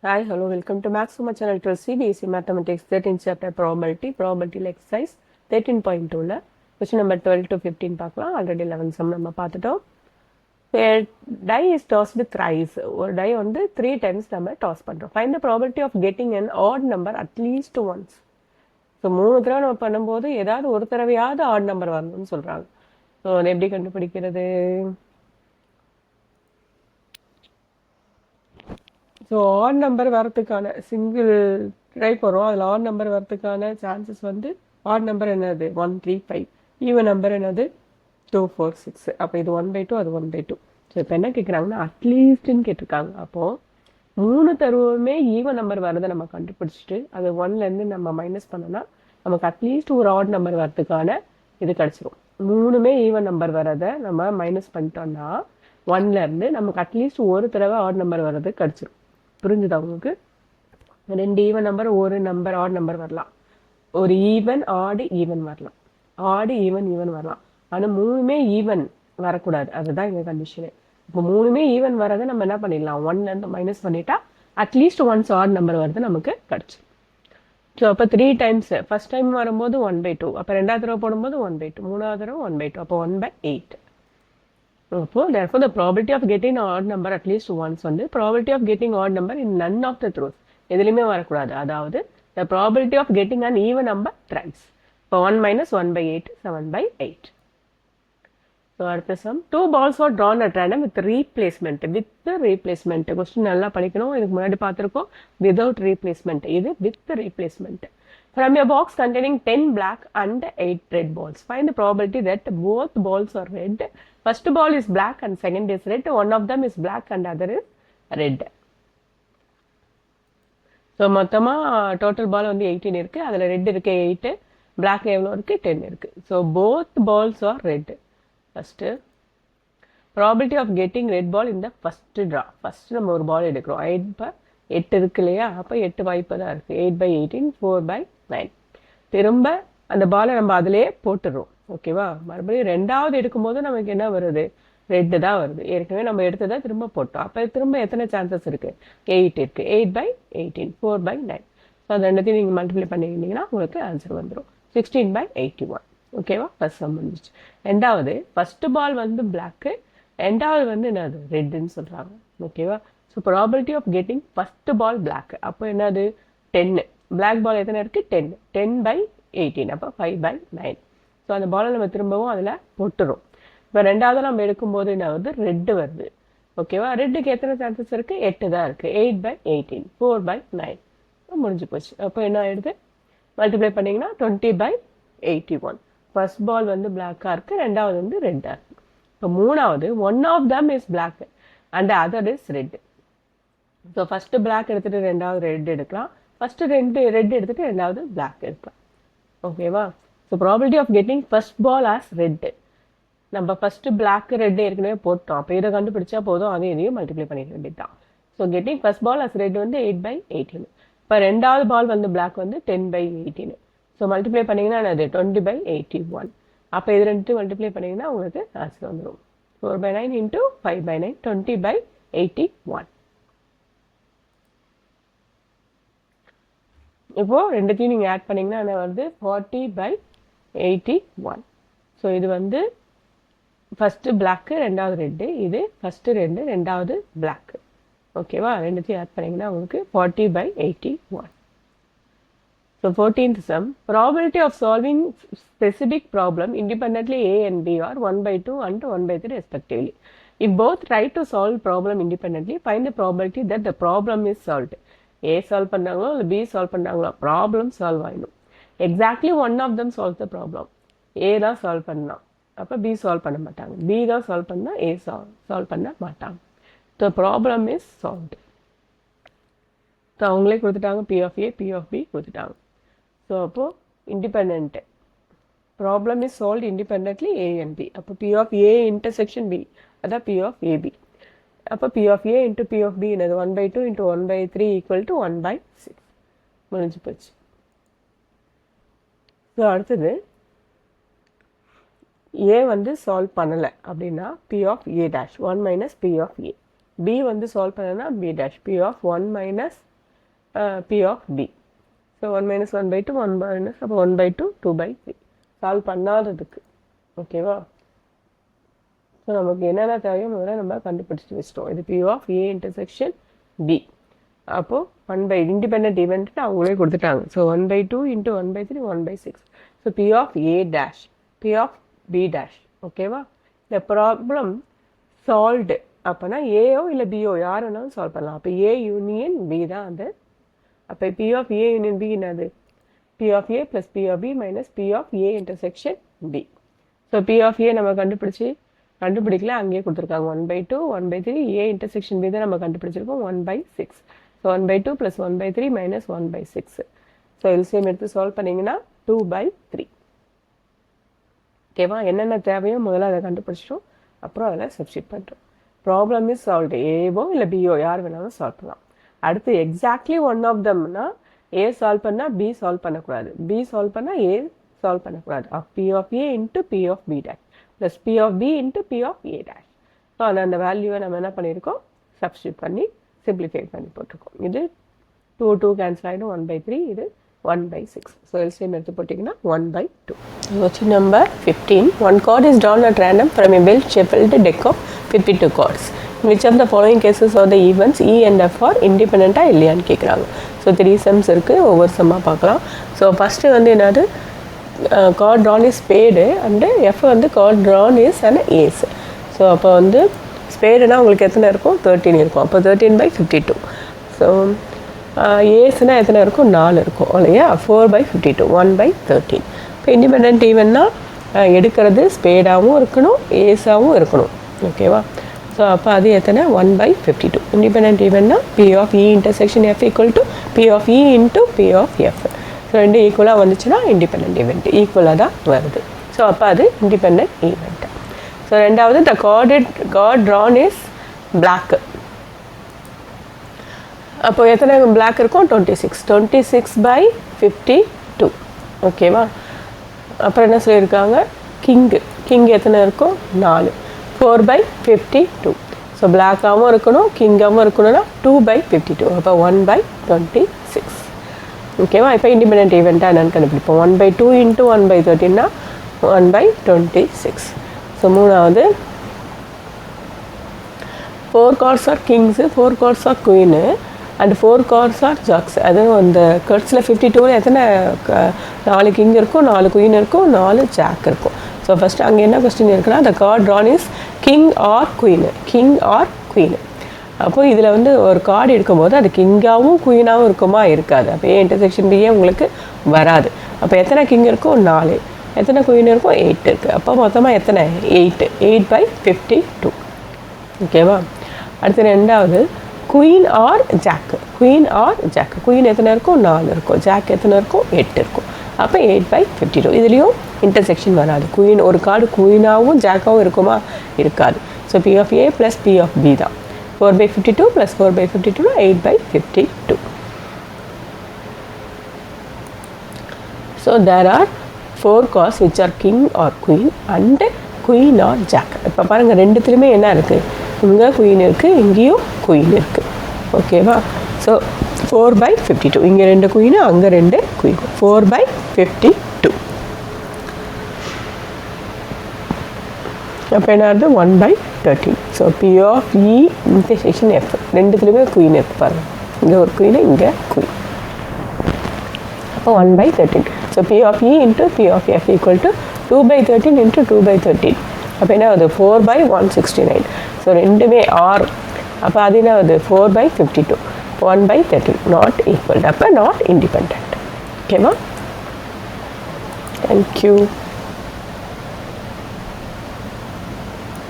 Hi, hello, welcome to Maxima Channel 12 CBSE Mathematics 13th chapter probability exercise 13.2ல question number 12 to 15 பார்க்கலாம். Already 11 some நம்ம பார்த்துட்டோம். Die is tossed with thrice. ஒரு die வந்து 3 times நம்ம toss பண்றோம். Find the probability of getting an odd number at least once. So 3 தடவை நம்ம பண்ணும்போது ஏதாவது ஒரு தடவையாவது ஆட் நம்பர் வரணும்னு சொல்றாங்க. ஸோ அதை எப்படி கண்டுபிடிக்கிறது? ஸோ ஆட் நம்பர் வரத்துக்கான சிங்கிள் ட்ரை போகிறோம். அதில் ஆட் நம்பர் வரத்துக்கான சான்சஸ் வந்து ஆட் நம்பர் என்னது 1 3 5, ஈவன் நம்பர் என்னது 2 4 6. அப்போ இது 1/2, அது 1/2. ஸோ இப்போ என்ன கேட்குறாங்கன்னா அட்லீஸ்ட்னு கேட்டிருக்காங்க. அப்போது 3 தருவமே ஈவன் நம்பர் வரதை நம்ம கண்டுபிடிச்சிட்டு அது 1லேருந்து நம்ம மைனஸ் பண்ணோன்னா நமக்கு அட்லீஸ்ட் ஒரு ஆட் நம்பர் வரதுக்கான இது கிடச்சிரும். 3மே ஈவன் நம்பர் வரதை நம்ம மைனஸ் பண்ணிட்டோம்னா 1லேருந்து நமக்கு அட்லீஸ்ட் ஒரு தடவை ஆட் நம்பர் வர்றது கிடச்சிரும். புரிஞ்சுதா உங்களுக்கு? 2 ஈவன் நம்பர், ஒரு நம்பர் ஆட் நம்பர் வரலாம், ஒரு ஈவன் ஆடு ஈவன் வரலாம், ஆடு ஈவன் வரலாம். ஆனால் 3மே ஈவன் வரக்கூடாது. அதுதான் எங்கள் கண்டிஷனு. இப்போ 3மே ஈவன் வரதை நம்ம என்ன பண்ணிடலாம், 1லேருந்து மைனஸ் பண்ணிட்டா அட்லீஸ்ட் ஒன்ஸ் ஆட் நம்பர் வருது நமக்கு கிடச்சிடும். ஸோ அப்போ 3 டைம்ஸ் ஃபர்ஸ்ட் டைம் வரும்போது 1/2, அப்போ 2வது தடவை போடும்போது 1/2, 3வது தடவை 1/2, அப்போ 1/8. அப்போ therefore the probability of getting an odd number at least once வந்து probability of getting odd number in none of the throws எதுலையுமே வரக்கூடாது. அதாவது the probability of getting an even number thrice. இப்போ 1 minus 1/8 7/8. ஸோ அடுத்த sum, 2 balls are drawn at random with replacement. Question நல்லா படிக்கணும். இதுக்கு முன்னாடி பார்த்துருக்கோம் விதவுட் ரீப்ளேஸ்மெண்ட், இது with replacement. From a box containing 10 black and 8 red balls, find the probability that both balls are red. First ball is black and second is red. One of them is black and other is red. So மொத்தமாக total பால் வந்து 18 இருக்குது. அதில் red இருக்குது 8, black எவ்வளோ இருக்குது 10 இருக்குது. So both balls are red. First probability of getting red ball இந்த first draw. First நம்ம ஒரு பால் எடுக்கிறோம். 8 இருக்கு இல்லையா? அப்போ 8 வாய்ப்பு தான் இருக்குது. 8/18 4/9. திரும்ப அந்த பாலை நம்ம அதிலே போட்டுடுறோம். ஓகேவா? மறுபடியும் 2வது எடுக்கும்போது நமக்கு என்ன வருது, ரெட்டு தான் வருது. ஏற்கனவே நம்ம எடுத்ததை திரும்ப போட்டோம். அப்போ திரும்ப எத்தனை சான்சஸ் இருக்குது, 8 இருக்குது. 8/18 4/9. ஸோ அது ரெண்டுத்தையும் நீங்கள் மல்டிப்ளை பண்ணியிருந்தீங்கன்னா உங்களுக்கு ஆன்சர் வந்துடும் 16/81. ஓகேவா? ஃபர்ஸ்ட் சம் முடிஞ்சிச்சு. 2வது ஃபர்ஸ்ட் பால் வந்து பிளாக்கு, 2வது வந்து என்னது ரெட்டுன்னு சொல்கிறாங்க. ஓகேவா? So probability of getting first ball black, அப்போ என்னது 10. பிளாக் பால் எத்தனை இருக்குது 10, 10/18, அப்போ 5/9. ஸோ அந்த பாலை நம்ம திரும்பவும் அதில் போட்டுரும். இப்போ 2வது நம்ம எடுக்கும்போது என்ன வருது, ரெட்டு வருது. ஓகேவா? ரெட்டுக்கு எத்தனை சான்சஸ் இருக்குது, 8 தான் இருக்குது. 8/18 4/9. முடிஞ்சு போச்சு. அப்போ என்ன ஆயிடுது, மல்டிப்ளை பண்ணிங்கன்னா 20/81. ஃபர்ஸ்ட் பால் வந்து பிளாக்காக இருக்குது, 2வது வந்து ரெட்டாக இருக்குது. இப்போ 3வது one of them is black and other is red. So first black எடுத்துகிட்டு 2வது ரெட் எடுக்கலாம், ஃபஸ்ட்டு ரெட் எடுத்துகிட்டு 2வது பிளாக் எடுக்கலாம். ஓகேவா? So probability of getting first ball as red, நம்ம ஃபஸ்ட்டு பிளாக் ரெட்டு ஏற்கனவே போட்டோம். அப்போ இதை கண்டுபிடிச்சா போதும், இதையும் மல்டிப்ளை பண்ணிக்க வேண்டியதான். So getting first ball as red வந்து 8/18. இப்போ 2வது பால் வந்து பிளாக் வந்து 10/18. ஸோ மல்டிப்ளை பண்ணிங்கன்னா அது 20/81. அப்போ இது ரெண்டு மல்டிப்ளை பண்ணிங்கன்னா உங்களுக்கு ஆன்சர் வந்துடும் 4/9 இன்ட்டு 5/9 20/81. இப்போது ரெண்டுத்தையும் நீங்கள் ஆட் பண்ணிங்கன்னா என்ன வருது 40/81. ஸோ இது வந்து ஃபஸ்ட்டு பிளாக்கு 2வது ரெட்டு, இது ஃபஸ்ட்டு ரெண்டு 2வது பிளாக்கு. ஓகேவா? ரெண்டுத்தையும் ஆட் பண்ணிங்கன்னா உங்களுக்கு 40/81. So 14th sum, probability of solving specific problem independently A and B are 1/2 and 1/3 respectively. If both try to solve problem independently, find the probability that the problem is solved. A solve பண்ணாங்களோ இல்லை B solve பண்ணாங்களோ problem solve ஆகிடும். Exactly one of them solve the problem. A தான் solve பண்ணலாம், அப்போ B solve பண்ண மாட்டாங்க. B தான் சால்வ் பண்ணால் A சால்வ் பண்ண மாட்டாங்க. So problem is solved. So அவங்களே கொடுத்துட்டாங்க P of A, P of B கொடுத்துட்டாங்க. ஸோ அப்போது independent problem is solve independently A and B. அப்போ P of A intersection B, அதான் P of AB. அப்போ P of A into P of B என்னது 1/2 into 1/3 equal to 1/6. முடிஞ்சு போச்சு. So அடுத்தது A வந்து சால்வ் பண்ணலை அப்படின்னா P of A dash 1 minus P of A. B வந்து சால்வ் பண்ணலைன்னா B dash P of 1 minus P of B. So 1 minus 1 by 2 1 minus அப்போ 1 by 2 2 by 3 சால்வ் பண்ணாததுக்கு. ஓகேவா? ஸோ நமக்கு என்னென்ன தேவையோ முதல்ல நம்ம கண்டுபிடிச்சி வச்சிட்டோம். இது P of A intersection B. அப்போது 1 by இண்டிபெண்ட் ஈவெண்ட்டு அவங்களே கொடுத்துட்டாங்க. So 1 by 2 into 1 by 3 1 by 6. So P of A dash P of B dash. ஓகேவா? இந்த ப்ராப்ளம் சால்வ்டு அப்போனா ஏயோ இல்லை பியோ யார் வேணாலும் சால்வ் பண்ணலாம். அப்போ ஏ யூனியன் பி தான் அது. அப்போ P of A union B என்னது? P of A plus P of B minus P of A intersection B. So P of A நம்ம கண்டுபிடிக்கல, அங்கேயே கொடுத்துருக்காங்க 1 by 2 1 by 3 A intersection B தான் நம்ம கண்டுபிடிச்சிருக்கோம் 1 by 6. So 1 by 2 plus 1 by 3 minus 1 by 6. So LCM எடுத்து solve பண்ணிங்கன்னா 2 by 3. ஓகேவா? என்னென்ன தேவையோ முதல்ல அதை கண்டுபிடிச்சிட்டோம், அப்புறம் அதில் சப்ஸ்டிட் பண்ணுறோம். Problem is solved. ஏவோ இல்லை பிஓ யார் வேணாலும் சால்வ் பண்ணலாம். அடுத்து எக்ஸாக்ட்லி ஒன் ஆஃப் தம்னா ஏ சால்வ் பண்ணால் பி சால்வ் பண்ணக்கூடாது, பி சால்வ் பண்ணால் ஏ சால்வ் பண்ணக்கூடாது. P of A into P of B dash plus P of B into P of A dash. So அந்த வேல்யூவை நம்ம என்ன பண்ணியிருக்கோம், சப்ஸ்டியூட் பண்ணி சிம்பிளிஃபை பண்ணி போட்டிருக்கோம். இது 2 2 கேன்சல் ஆகிடும் 1 by 3, இது 1 by 6. ஸோ எல்சிஎம் எடுத்து போட்டிங்கன்னா 1 by 2. Question number 15. One card is drawn at random from a well-shuffled deck of 52 cards. In which of the following cases are the events E and F are independent-ஆக இல்லையான்னு கேட்குறாங்க. So 3 sums இருக்குது, ஒவ்வொரு சம்மாக பார்க்கலாம். So first வந்து என்னது, card drawn is spade and F வந்து card drawn is and ace. So அப்போ வந்து ஸ்பேடுனா உங்களுக்கு எத்தனை இருக்கும், 13 இருக்கும். அப்போ 13 by 52. ஸோ ஏஸ்னா எத்தனை இருக்கும், 4 இருக்கும் இல்லையா. 4 by 52 1 by 13. இப்போ இண்டிபெண்ட் ஈவெண்ட்னா எடுக்கிறது ஸ்பேடாகவும் இருக்கணும் ஏஸாகவும் இருக்கணும். ஓகேவா? ஸோ அப்போ அது எத்தனை 1 by 52. இண்டிபெண்ட் ஈவெண்ட்னா P of E intersection F equal to P of E into P of F. So ரெண்டு ஈக்குவலாக வந்துச்சுன்னா இண்டிபெண்ட் ஈவெண்ட் ஈக்குவலாக தான் வருது. ஸோ அப்போ அது இண்டிபெண்ட் ஈவெண்ட். ஸோ ரெண்டாவது த கார்ட் ட்ரான் இஸ் பிளாக். அப்போ எத்தனை பிளாக் இருக்கும், 26 by 52. ஓகேவா? அப்புறம் என்ன சொல்லியிருக்காங்க, கிங் எத்தனை இருக்கும், 4 4 by 52. ஸோ பிளாக்காகவும் இருக்கணும் கிங்காகவும் இருக்கணும்னா 2 by 52. அப்போ 1 by 26. ஓகேவா? இப்போ இண்டிபெண்ட் ஈவெண்ட்டாக என்னென்னு கண்டுபிடிப்போம். 1 by 2 into 1 by 13னா 1 by 26. So மூணாவது 4 cards are kings, 4 cards are queen and 4 cards are jacks. அதுவும் அந்த கர்ட்ஸில் 52ல் எத்தனை 4 கிங் இருக்கும், 4 குயின் இருக்கும், 4 ஜாக் இருக்கும். ஸோ ஃபஸ்ட்டு அங்கே என்ன கொஸ்டின் இருக்குன்னா, the card drawn is king or queen. அப்போ இதில் வந்து ஒரு கார்டு எடுக்கும்போது அது கிங்காகவும் குயினாகவும் இருக்குமா, இருக்காது. அப்போ ஏ இன்டர்செக்ஷன் பியே உங்களுக்கு வராது. அப்போ எத்தனை கிங் இருக்கும், 4. எத்தனை குயின் இருக்கும், 8 இருக்குது. அப்போ மொத்தமாக எத்தனை, 8 by 52. ஓகேவா? அடுத்து ரெண்டாவது குயின் ஆர் ஜாக்கு. குயின் எத்தனை இருக்கும், 4 இருக்கும். ஜாக் எத்தனை இருக்கும், 8 இருக்கும். அப்போ 8 by 52. இதுலேயும் இன்டர்செக்ஷன் வராது. குயின் ஒரு கார்டு குயினாகவும் ஜாக்காகவும் இருக்குமா, இருக்காது. So P of A plus P of B தான். 4 by 52 plus 4 by 52 8 by 52. So there are 4 cards which are king or queen and queen or jack. இப்போ பாருங்கள் ரெண்டுத்துலையுமே என்ன இருக்குது, இங்கே குயின் இருக்குது, இங்கேயும் குயின் இருக்குது. ஓகேவா? So 4 by 52. இங்கே 2 குயின், அங்கே 2 குயின். 4 by 52. அப்போ என்ன ஆகுது, 1 by 13. So P of E intersection F ரெண்டுத்துலையுமே குயின் இருக்குது பாருங்கள். இங்கே ஒரு குயின், இங்கே குயின். அப்போ 1 by 13. So P of E into P of F equal to 2 by 13 into 2 by 13. அப்போ என்ன ஆகுது, 4 by 169. ஸோ ரெண்டுமே ஆர். அப்போ அது என்ன ஆகுது, 4 by 52. 1 by 13 not equal. அப்போ நாட் இண்டிபெண்ட். ஓகேவா? தேங்க்யூ.